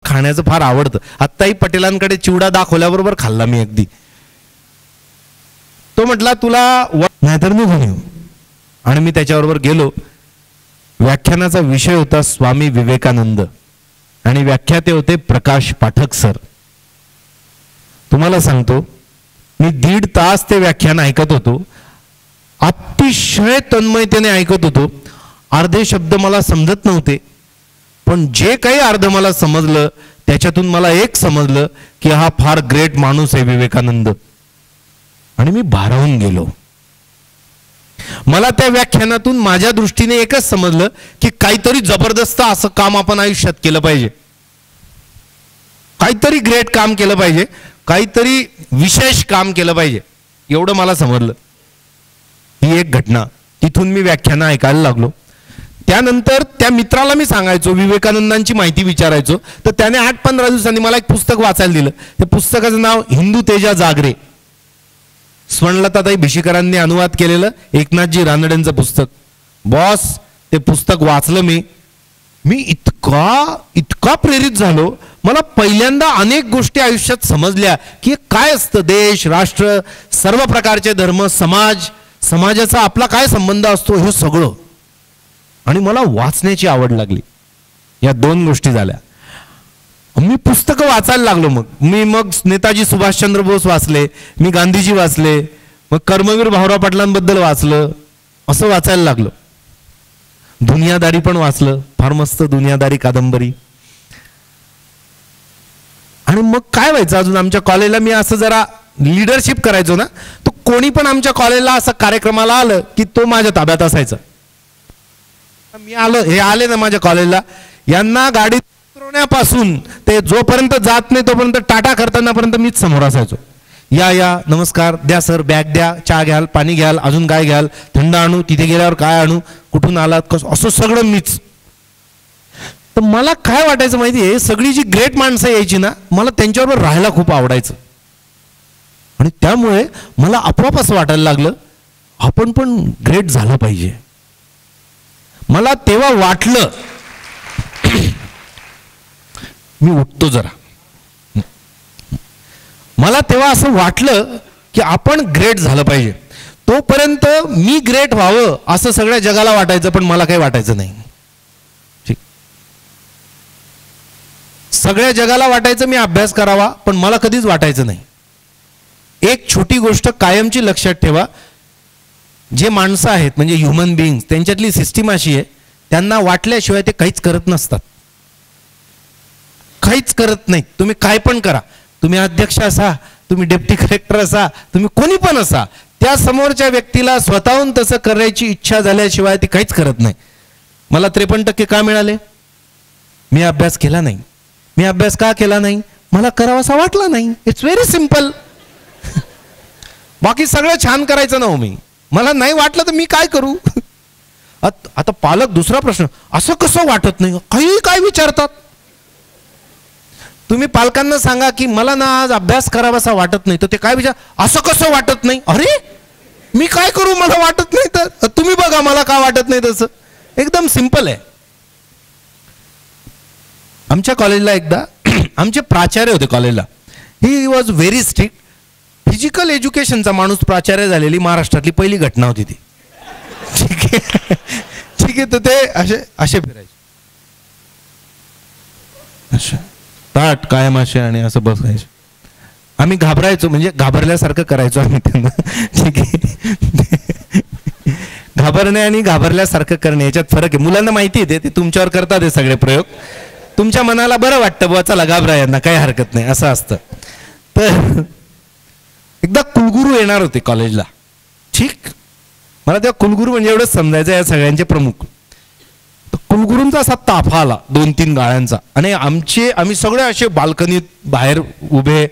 खाण्याचं फार आवडतं. आत्ताही पटेलांकडे चिवडा दाखवल्याबरोबर खाल्ला मी अगदी. तो म्हटला तुला नाहीतर मी घेऊन येऊ. आणि मी त्याच्याबरोबर गेलो. व्याख्यानाचा विषय होता स्वामी विवेकानंद आणि व्याख्याते होते प्रकाश पाठक सर. तुम्हाला सांगतो मी 1.5 तास ते व्याख्यान ऐकत होतो. अतिशय तन्मयतेने ऐकत होतो. अर्धे शब्द मला समजत नव्हते, पण जे काही अर्ध मला समजलं त्याच्यातून मला एक समजलं की हा फार ग्रेट माणूस आहे विवेकानंद. आणि मी भारावून गेलो. मला त्या व्याख्यानातून माझ्या दृष्टीने एकच समजलं की काहीतरी जबरदस्त असं काम आपण आयुष्यात केलं पाहिजे, काहीतरी ग्रेट काम केलं पाहिजे, काहीतरी विशेष काम केलं पाहिजे, एवढं मला समजलं. ही एक घटना. तिथून मी व्याख्यानं ऐकायला लागलो. त्यानंतर त्या मित्राला मी सांगायचो, विवेकानंदांची माहिती विचारायचो, तर त्याने 8-15 दिवसांनी मला एक पुस्तक वाचायला दिलं. त्या पुस्तकाचं नाव हिंदू तेजा जागरे. स्वर्णलताताई भिशीकरांनी अनुवाद केलेलं एकनाथजी रानडेंचं पुस्तक. बॉस ते पुस्तक वाचलं मी इतका प्रेरित झालो. मला पहिल्यांदा अनेक गोष्टी आयुष्यात समजल्या की काय असतं देश, राष्ट्र, सर्व प्रकारचे धर्म, समाजाचा आपला काय संबंध असतो हे सगळं. आणि मला वाचण्याची आवड लागली. या 2 गोष्टी झाल्या. मी पुस्तकं वाचायला लागलो. मग नेताजी सुभाषचंद्र बोस वाचले, मी गांधीजी वाचले, मग कर्मवीर भाऊराव पाटलांबद्दल वाचलं, असं वाचायला लागलो. दुनियादारी पण वाचलं, फार मस्त दुनियादारी कादंबरी. आणि मग काय व्हायचं, अजून आमच्या कॉलेजला मी असं जरा लीडरशिप करायचो ना, तो कोणी पण आमच्या कॉलेजला असं कार्यक्रमाला आलं की तो माझ्या ताब्यात असायचा. मी हे आले ना माझ्या कॉलेजला, यांना गाडीत उतरवण्यापासून ते जोपर्यंत जात नाही तोपर्यंत टाटा करतानापर्यंत मीच समोर असायचो. या नमस्कार, द्या सर, बॅग द्या, चहा घ्याल, पाणी घ्याल, अजून काय घ्याल, थंड आणू, तिथे गेल्यावर काय आणू, कुठून आलात, कसं, असं सगळं मीच. तर मला काय वाटायचं माहिती आहे, सगळी जी ग्रेट माणसं यायची ना, मला त्यांच्याबरोबर राहायला खूप आवडायचं. आणि त्यामुळे मला आपोआप असं वाटायला लागलं आपण पण ग्रेट झालं पाहिजे. मला तेव्हा वाटलं, मी उठतो जरा, मला तेव्हा असं वाटलं की आपण ग्रेट झालं पाहिजे. तोपर्यंत मी ग्रेट व्हावं असं सगळ्या जगाला वाटायचं, पण मला काही वाटायचं नाही. सगळ्या जगाला वाटायचं मी अभ्यास करावा, पण मला कधीच वाटायचं नाही. एक छोटी गोष्ट कायमची लक्षात ठेवा, जे माणसं आहेत म्हणजे ह्युमन बिईंग्स, त्यांच्यातली सिस्टीम अशी आहे, त्यांना वाटल्याशिवाय ते काहीच करत नसतात, काहीच करत नाहीत. तुम्ही काय पण करा, तुम्ही अध्यक्ष असा, तुम्ही डेप्टी कलेक्टर असा, तुम्ही कोणी पण असा, त्या समोरच्या व्यक्तीला स्वतःहून तसं करायची इच्छा झाल्याशिवाय ते काहीच करत नाही. मला 53% का मिळाले? मी अभ्यास केला नाही. मी अभ्यास का केला नाही? मला करावासा वाटला नाही. It's very simple. बाकी सगळं छान करायचं ना हो मी, मला नाही वाटलं तर मी काय करू? आता पालक दुसरा प्रश्न, असं कसं वाटत नाही, काही काय विचारतात. तुम्ही पालकांना सांगा की मला ना आज अभ्यास करावासा वाटत नाही, तर ते काय विचार, असं कसं वाटत नाही? अरे मी काय करू, मला वाटत नाही तर तुम्ही बघा मला का वाटत नाही तसं. एकदम सिंपल आहे. आमच्या कॉलेजला एकदा आमचे प्राचार्य होते कॉलेजला, he was very strict. Physical एज्युकेशनचा माणूस प्राचार्य झालेली महाराष्ट्रातली पहिली घटना होती ती. ठीक आहे, ठीक आहे. तर ते असे फिरायचे, अशा ताट कायम असे, आणि असं बसायचे. आम्ही घाबरायचो, म्हणजे घाबरल्यासारखं करायचो आम्ही त्यांना. ठीक आहे, घाबरणे आणि घाबरल्यासारखं करणे याच्यात फरक आहे. मुलांना माहिती आहे ते तुमच्यावर करतात हे सगळे प्रयोग. तुमच्या मनाला बरं वाटतं बुवा, चला घाबरा यांना, काही हरकत नाही, असं असतं. तर एकदा कुलगुरू येणार होते कॉलेजला. ठीक, मला तेव्हा कुलगुरू म्हणजे एवढंच समजायचं या सगळ्यांचे प्रमुख. तर कुलगुरूंचा असा ताफा आला 2-3 गाड्यांचा, आणि आम्ही सगळे असे बाल्कनीत बाहेर उभे,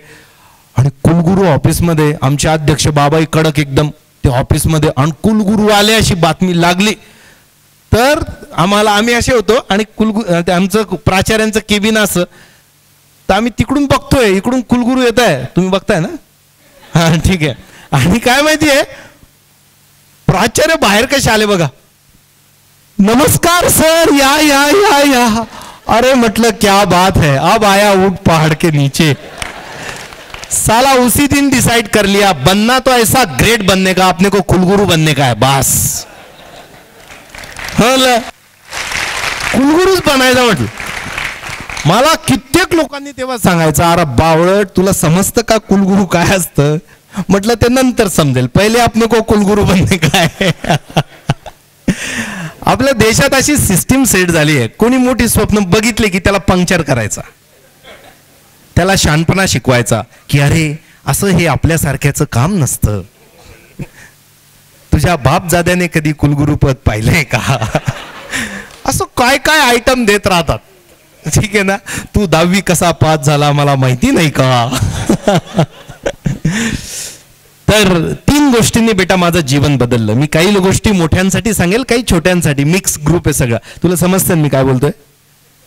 आणि कुलगुरू ऑफिसमध्ये, आमचे अध्यक्ष बाबाई कडक एकदम ते ऑफिसमध्ये, आणि कुलगुरू आले अशी बातमी लागली. तर आम्ही असे होतो, आणि आमचं प्राचार्यांचं केबिन असं, तर आम्ही तिकडून बघतोय, इकडून कुलगुरू येत आहे, तुम्ही बघताय ना? हा, ठीक आहे. आणि काय माहिती आहे, प्राचार्य बाहेर कसे आले बघा, नमस्कार सर, या या या या. अरे म्हटलं क्या बात है, अब आया ऊंट पहाड़ के नीचे। साला उसी दिन डिसाइड कर लिया बनना तो ऐसा ग्रेट बनने का, अपने को कुलगुरु बनने का है बस। कुलगुरुच बनायचा म्हटलं। मला कित्येक लोकांनी तेव्हा सांगायचं, अरे बावळट तुला समजतं का कुलगुरु काय असतं? म्हटलं ते नंतर समजेल, पहिले अपने को कुलगुरु बनने का है। आपल्या देशात अशी सिस्टीम सेट झाली आहे, कोणी मोठी स्वप्न बघितले की त्याला पंक्चर करायचा, त्याला शहाणपणा शिकवायचा की अरे असं हे आपल्यासारख्याचं काम नसतं। तुझ्या बापजाद्याने कधी कुलगुरु पद पाहिलंय का? असं काय काय आयटम देत राहतात। ठीक आहे ना, तू 10वी कसा पास झाला मला माहिती नाही का? तर 3 गोष्टींनी बेटा माझं जीवन बदललं। मी काही गोष्टी मोठ्यांसाठी सांगेल, काही छोट्यांसाठी, मिक्स ग्रुप आहे सगळा। तुला समजतं मी काय बोलतोय?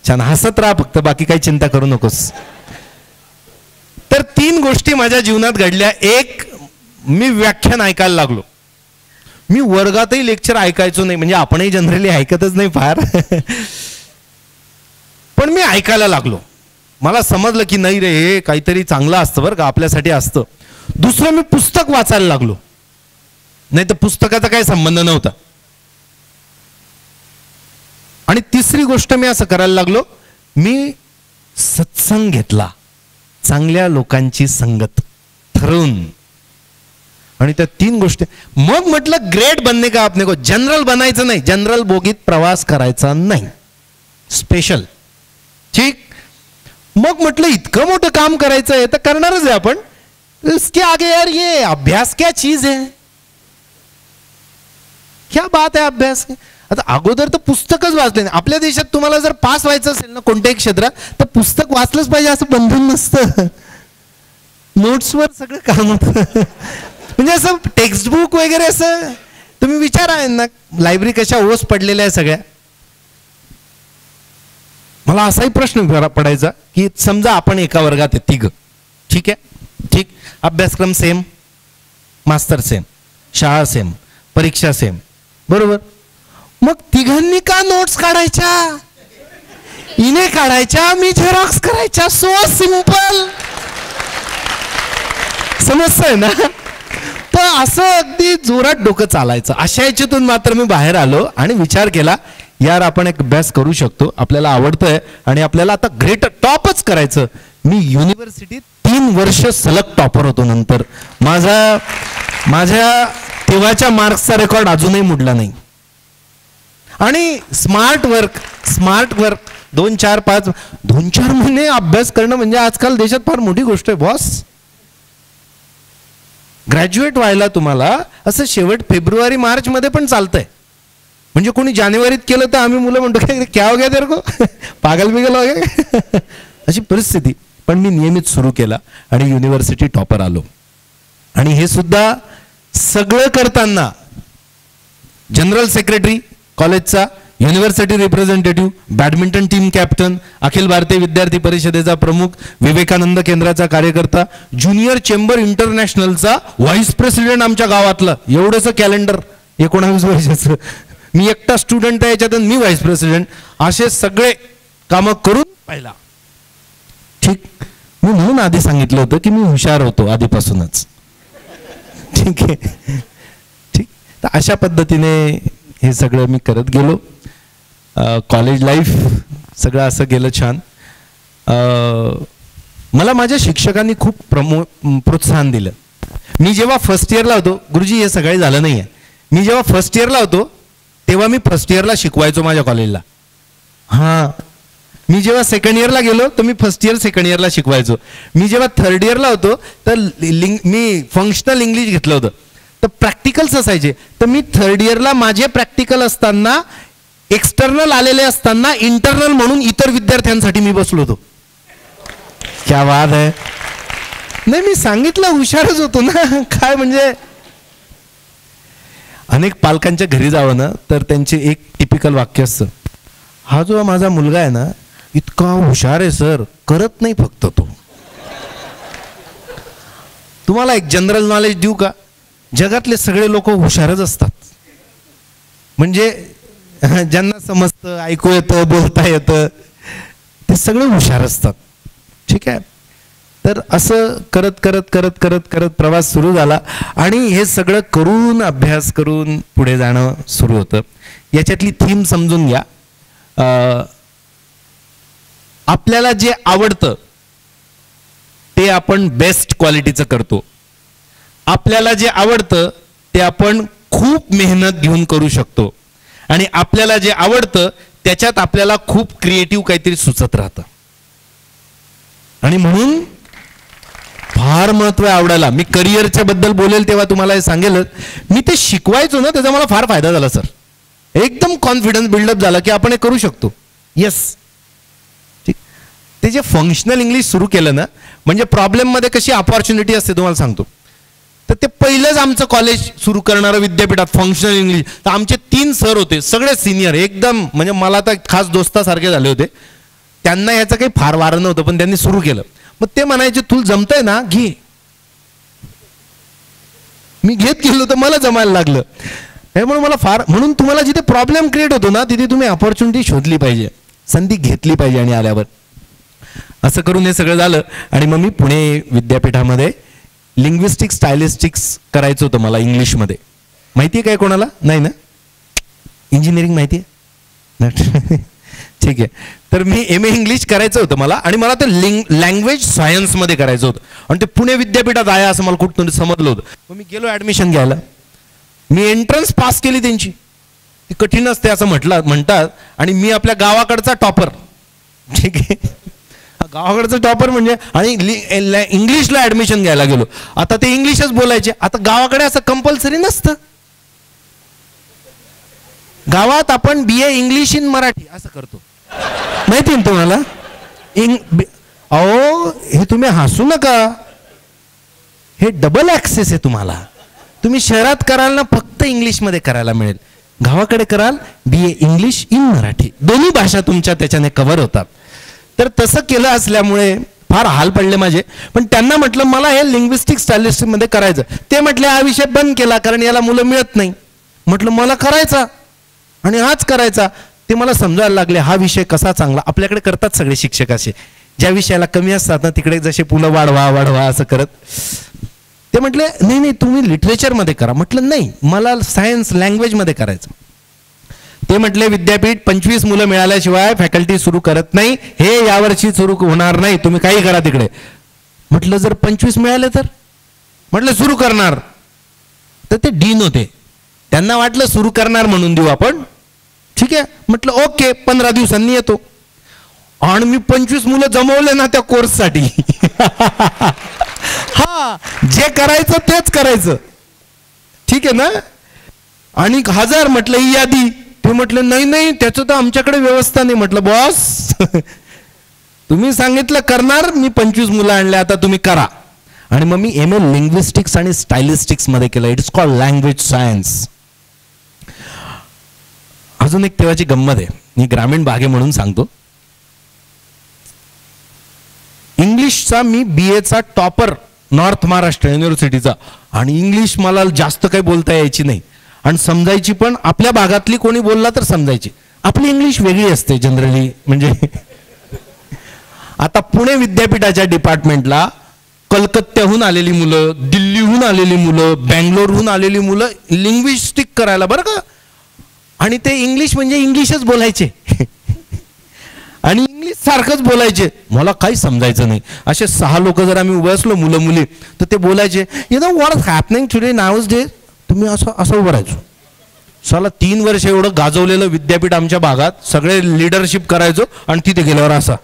छान हसत राहा फक्त, बाकी काही चिंता करू नकोस। तर 3 गोष्टी माझ्या जीवनात घडल्या। एक, मी व्याख्यान ऐकायला लागलो। मी वर्गातही लेक्चर ऐकायचो नाही, म्हणजे आपणही जनरली ऐकतच नाही फार, पण मी ऐकायला लागलो। मला समजलं की नाही रे, हे काहीतरी चांगलं असतं बरं का, आपल्यासाठी असतं। दुसरं, मी पुस्तक वाचायला लागलो, नाही तर पुस्तकाचा काही संबंध नव्हता। आणि तिसरी गोष्ट मी असं करायला लागलो, मी सत्संग घेतला, चांगल्या लोकांची संगत ठरवून। आणि त्या 3 गोष्टी, मग म्हटलं ग्रेट बनने का आपने को, जनरल बनायचं नाही, जनरल बोगीत प्रवास करायचा नाही, स्पेशल। ठीक, मग म्हटलं इतकं मोठं काम करायचं आहे तर करणारच आहे आपण, इसके आगे यार ये अभ्यास क्या चीज है, क्या बात है अभ्यास। आता अगोदर तर पुस्तकच वाचले नाही। आपल्या देशात तुम्हाला जर पास व्हायचं असेल ना कोणत्याही क्षेत्रात, तर पुस्तक वाचलंच पाहिजे असं बंधन नसतं, नोट्सवर सगळं काम होतं। म्हणजे असं टेक्स्टबुक वगैरे असं तुम्ही विचारा ना, लायब्ररी कशा ओस पडलेल्या आहे सगळ्या। मला असाही प्रश्न पडायचा की समजा आपण एका वर्गात आहे 3, ठीक आहे, ठीक, अभ्यासक्रम सेम, मास्तर सेम, शाळा सेम, परीक्षा सेम, बरोबर। मग 3घांनी का नोट्स काढायच्या? इने काढायच्या, मी झेरॉक्स करायच्या, सो सिंपल। समजतंय ना? तर असं अगदी जोरात डोकं चालायचं। अशा याच्यातून मात्र मी बाहेर आलो आणि विचार केला, यार आपण एक अभ्यास करू शकतो, आपल्याला आवडतंय आणि आपल्याला आता ग्रेट टॉपच करायचं। मी युनिव्हर्सिटीत 3 वर्ष सलग टॉपर होतो। नंतर माझ्या तेव्हाच्या मार्क्सचा रेकॉर्ड अजूनही मोडला नाही। आणि स्मार्ट वर्क 2-4 महिने अभ्यास करणं म्हणजे आजकाल देशात फार मोठी गोष्ट आहे बॉस। ग्रॅज्युएट व्हायला तुम्हाला असं शेवट फेब्रुवारी मार्च मध्ये पण चालतंय, म्हणजे कोणी जानेवारीत केलं तर आम्ही मुलं म्हणतो क्या हो गया तेरे को, पागल बिगल हो गया, अशी परिस्थिती। पण मी नियमित सुरू केला आणि युनिव्हर्सिटी टॉपर आलो। आणि हे सुद्धा सगळं करताना जनरल सेक्रेटरी कॉलेजचा, university representative, badminton team captain, Akhil Bharatiya Vidyarthi परिषदेचा प्रमुख, विवेकानंद केंद्राचा कार्यकर्ता, ज्युनियर चेंबर इंटरनॅशनलचा व्हाईस प्रेसिडेंट आमच्या गावातला, एवढंसं कॅलेंडर 19 वर्षाचं, मी एकटा स्टुडंट आहे याच्यात, मी व्हाईस प्रेसिडेंट, असे सगळे कामं करून पाहिला। ठीक, मी म्हणून आधी सांगितलं होतं की मी हुशार होतो आधीपासूनच। ठीक आहे, ठीक। तर अशा पद्धतीने हे सगळं मी करत गेलो। कॉलेज लाईफ सगळं असं गेलं छान। मला माझ्या शिक्षकांनी खूप प्रोत्साहन दिलं। मी जेव्हा फर्स्ट इयरला होतो, गुरुजी हे सगळे झालं नाही आहे, मी जेव्हा फर्स्ट इयरला होतो तेव्हा मी फर्स्ट इयरला शिकवायचो माझ्या कॉलेजला। हां, मी जेव्हा सेकंड इयरला गेलो तर मी फर्स्ट इयर सेकंड इयरला शिकवायचो। मी जेव्हा थर्ड इयरला होतो तर मी फंक्शनल इंग्लिश घेतलं होतं, तर प्रॅक्टिकल्स असायचे। तर मी थर्ड इयरला माझे प्रॅक्टिकल असताना, एक्सटर्नल आलेले असताना इंटरनल म्हणून इतर विद्यार्थ्यांसाठी मी बसलो होतो। क्या बात है। नाही, मी सांगितलं हुशारच होतो ना, काय म्हणजे अनेक पालकांच्या घरी जावं ना तर त्यांचे एक टिपिकल वाक्य असतं, हा जो माझा मुलगा आहे ना इतका हुशार आहे सर, करत नाही फक्त तो। तुम्हाला एक जनरल नॉलेज देऊ का, जगातले सगळे लोक हुशारच असतात, म्हणजे ज्यांना समजतं, ऐकू येतं, बोलता येतं, ते सगळे हुशार असतात. ठीक आहे. तर असं करत करत करत करत करत प्रवास सुरू झाला आणि हे सगळं करून अभ्यास करून पुढे जाणं सुरू होतं. याच्यातली थीम समजून घ्या. आपल्याला जे आवडतं ते आपण बेस्ट क्वालिटीचं करतो. आपल्याला जे आवडतं ते आपण खूप मेहनत घेऊन करू शकतो आणि आपल्याला जे आवडतं त्याच्यात आपल्याला खूप क्रिएटिव्ह काहीतरी सुचत राहतं. आणि म्हणून फार महत्व आहे आवडायला. मी करिअरच्या बद्दल बोलेल तेव्हा तुम्हाला हे सांगेलच. मी ते शिकवायचो ना त्याचा मला फार फायदा झाला सर. एकदम कॉन्फिडन्स बिल्डअप झाला की आपण हे करू शकतो. येस. ठीक. ते जे फंक्शनल इंग्लिश सुरू केलं ना, म्हणजे प्रॉब्लेममध्ये कशी अपॉर्च्युनिटी असते तुम्हाला सांगतो. तर ते पहिलंच आमचं कॉलेज सुरू करणारं विद्यापीठात फंक्शनल इंग्लिश. तर आमचे 3 सर होते, सगळे सिनियर एकदम, म्हणजे मला तर खास दोस्तासारखे झाले होते. त्यांना याचं काही फार वारं नव्हतं पण त्यांनी सुरू केलं. मग ते म्हणायचे तुला जमतंय ना घे. मी घेत गेलो तर मला जमायला लागलं. म्हणून मला फार, म्हणून तुम्हाला जिथे प्रॉब्लेम क्रिएट होतो ना तिथे तुम्ही अपॉर्च्युनिटी शोधली पाहिजे, संधी घेतली पाहिजे. आणि आल्यावर असं करून हे सगळं झालं. आणि मग मी पुणे विद्यापीठामध्ये लिंग्विस्टिक्स स्टायलिस्टिक्स करायचं होतं मला इंग्लिशमध्ये. माहिती आहे काय कोणाला? नाही ना? इंजिनिअरिंग माहिती आहे? ठीक आहे. तर मी MA इंग्लिश करायचं होतं मला आणि मला ते लँग्वेज सायन्समध्ये करायचं होतं आणि ते पुणे विद्यापीठात आहे असं मला कुठं समजलं होतं. मग मी गेलो ॲडमिशन घ्यायला. मी एंट्रन्स पास केली त्यांची. ती कठीण असते असं म्हणतात. आणि मी आपल्या गावाकडचा टॉपर. ठीक आहे. गावाकडचा टॉपर म्हणजे, आणि इंग्लिशला ॲडमिशन घ्यायला गेलो. आता ते इंग्लिशच बोलायचे. आता गावाकडे असं कंपल्सरी नसतं. गावात आपण BA इंग्लिश इन मराठी असं करतो. माहिती ना तुम्हाला? अहो हे तुम्ही हसू नका, हे डबल ॲक्सेस आहे तुम्हाला. तुम्ही शहरात कराल ना फक्त इंग्लिशमध्ये करायला मिळेल, गावाकडे कराल BA इंग्लिश इन मराठी, दोन्ही भाषा तुमच्या त्याच्याने कव्हर होतात. तर तसं केलं असल्यामुळे फार हाल पडले माझे. पण त्यांना म्हटलं मला हे लिंग्विस्टिक स्टायलिस्टिकमध्ये करायचं. ते म्हटले हा विषय बंद केला कारण याला मुलं मिळत नाही. म्हटलं मला करायचा आणि हाच करायचा. ते मला समजायला लागले हा विषय कसा चांगला. आपल्याकडे करतात सगळे शिक्षक असे, ज्या विषयाला कमी असतात ना तिकडे जसे पुलं वाढवा वाढवा असं करत. ते म्हटले नाही नाही तुम्ही लिटरेचरमध्ये करा. म्हटलं नाही मला सायन्स लँग्वेजमध्ये करायचं. ते म्हटले विद्यापीठ 25 मुलं मिळाल्याशिवाय फॅकल्टी सुरू करत नाही, हे यावर्षी सुरू होणार नाही, तुम्ही काही करा तिकडे. म्हटलं जर 25 मिळाले तर? म्हटलं सुरू करणार. तर ते डीन होते, त्यांना वाटलं सुरू करणार म्हणून देऊ आपण. ठीक आहे म्हटलं ओके 15 दिवसांनी येतो. आणि मी 25 मुलं जमवले ना त्या कोर्ससाठी. हा जे करायचं तेच करायचं. ठीक आहे ना? आणि 1000 म्हटलं ही यादी. ते म्हटलं नाही नाही त्याचं तर आमच्याकडे व्यवस्था नाही. म्हटलं बॉस तुम्ही सांगितलं करणार, मी 25 मुलं आणले, आता तुम्ही करा. आणि मग मी MA लिंग्विस्टिक्स आणि स्टायलिस्टिक्स मध्ये केलं. It's called language science. अजून एक तेव्हाची गंमत आहे, मी ग्रामीण भाग आहे म्हणून सांगतो. इंग्लिशचा मी BAचा टॉपर नॉर्थ महाराष्ट्र युनिव्हर्सिटीचा. आणि इंग्लिश मला जास्त काही बोलता यायची नाही आणि समजायची पण. आपल्या भागातली कोणी बोलला तर समजायची. आपली इंग्लिश वेगळी असते जनरली. म्हणजे आता पुणे विद्यापीठाच्या डिपार्टमेंटला कलकत्त्याहून आलेली मुलं, दिल्लीहून आलेली मुलं, बँगलोरहून आलेली मुलं लिंग्विस्टिक करायला बरं का. आणि ते इंग्लिश म्हणजे इंग्लिशच बोलायचे आणि इंग्लिश सारखंच बोलायचे. मला काही समजायचं नाही. असे 6 लोक जर आम्ही उभे असलो मुलं मुली तर ते बोलायचे you know what is happening today now's day. तुम्ही असं उभं राहायचो. साला 3 वर्ष एवढं गाजवलेलं विद्यापीठ आमच्या भागात, सगळे लिडरशिप करायचो आणि तिथे गेल्यावर असा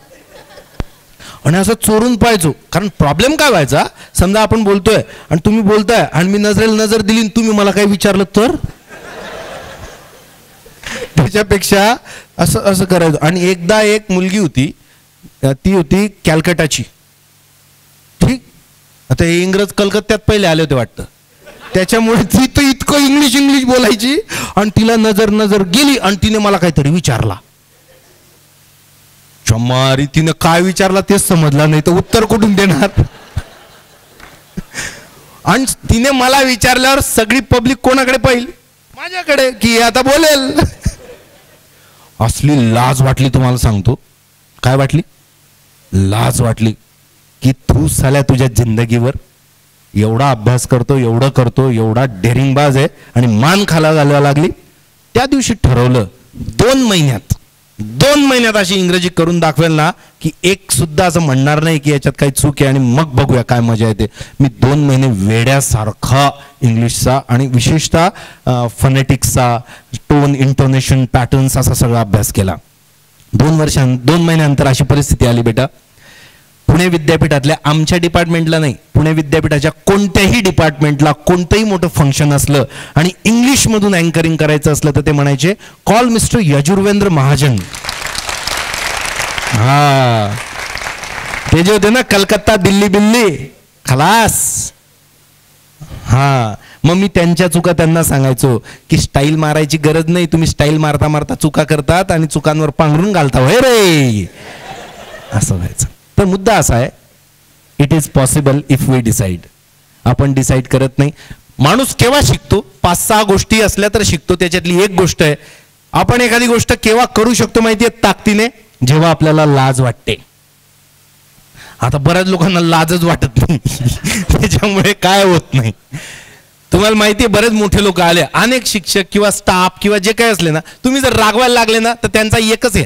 आणि असं चोरून पाहायचो. कारण प्रॉब्लेम काय व्हायचा, समजा आपण बोलतोय आणि तुम्ही बोलताय आणि मी नजरेला नजर दिली तुम्ही मला काही विचारलं तर त्याच्यापेक्षा असं असं करायचं. आणि एकदा एक मुलगी होती, ती होती कॅलकटाची. ठीक. आता हे इंग्रज कलकत्त्यात पहिले आले होते वाटतं, त्याच्यामुळे ती तर इतकं इंग्लिश बोलायची. आणि तिला नजर गेली आणि तिने मला काहीतरी विचारला. चमारी तिने काय विचारला तेच समजला नाही, तर उत्तर कुठून देणार. आणि तिने मला विचारल्यावर सगळी पब्लिक कोणाकडे पाहिली? माझ्याकडे, की आता बोलेल. असली लाज वाटली तुम्हाला सांगतो. काय वाटली? लाज वाटली की तू साल्या तुझ्या जिंदगीवर एवढा अभ्यास करतो, एवढं करतो, एवढा डेरिंगबाज आहे आणि मान खाला घालायला लागली. त्या दिवशी ठरवलं 2 महिन्यात अशी इंग्रजी करून दाखवेल ना की एक सुद्धा असं म्हणणार नाही की याच्यात काही चूक आहे आणि मग बघूया काय मजा येते. मी 2 महिने वेड्यासारखा इंग्लिशचा आणि विशेषतः फनेटिक्सचा, टोन, इंटोनेशन, पॅटर्न्स असा सगळा अभ्यास केला. 2 महिन्यानंतर अशी परिस्थिती आली बेटा, पुणे विद्यापीठातल्या आमच्या डिपार्टमेंटला नाही, पुणे विद्यापीठाच्या कोणत्याही डिपार्टमेंटला कोणतंही मोठं फंक्शन असलं आणि इंग्लिशमधून अँकरिंग करायचं असलं तर ते म्हणायचे कॉल मिस्टर यजुर्वेंद्र महाजन. हा, ते जे होते ना कलकत्ता दिल्ली बिल्ली खलास. हा, मग मी त्यांच्या चुका त्यांना सांगायचो की स्टाईल मारायची गरज नाही, तुम्ही स्टाईल मारता मारता चुका करतात आणि चुकांवर पांघरून घालता होय रे, असं व्हायचं. तर मुद्दा असा आहे, it is possible if we decide. आपण डिसाईड करत नाही. माणूस केव्हा शिकतो? 5-6 गोष्टी असल्या तर शिकतो. त्याच्यातली एक गोष्ट आहे, आपण एखादी गोष्ट केव्हा करू शकतो माहितीये ताकदीने? जेव्हा आपल्याला लाज वाटते. आता बऱ्याच लोकांना लाजच वाटत नाही त्याच्यामुळे काय होत नाही. तुम्हाला माहितीये बरेच मोठे लोक आले, अनेक शिक्षक किंवा स्टाफ किंवा जे काही असले ना, तुम्ही जर रागवायला लागले ना तर त्यांचा एकच आहे,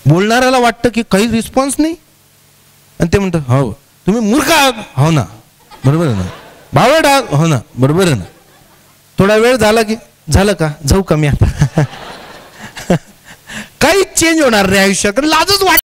बोलणाऱ्याला वाटतं की काही रिस्पॉन्स नाही आणि ते म्हणतात हो तुम्ही मूर्ख आहात, हो ना बरोबर आहे ना, बावळट आहात, हो ना बरोबर आहे ना. थोडा वेळ झाला की झालं का, जाऊ का मी आता काहीच चेंज होणार नाही आयुष्यात, लाजच वाट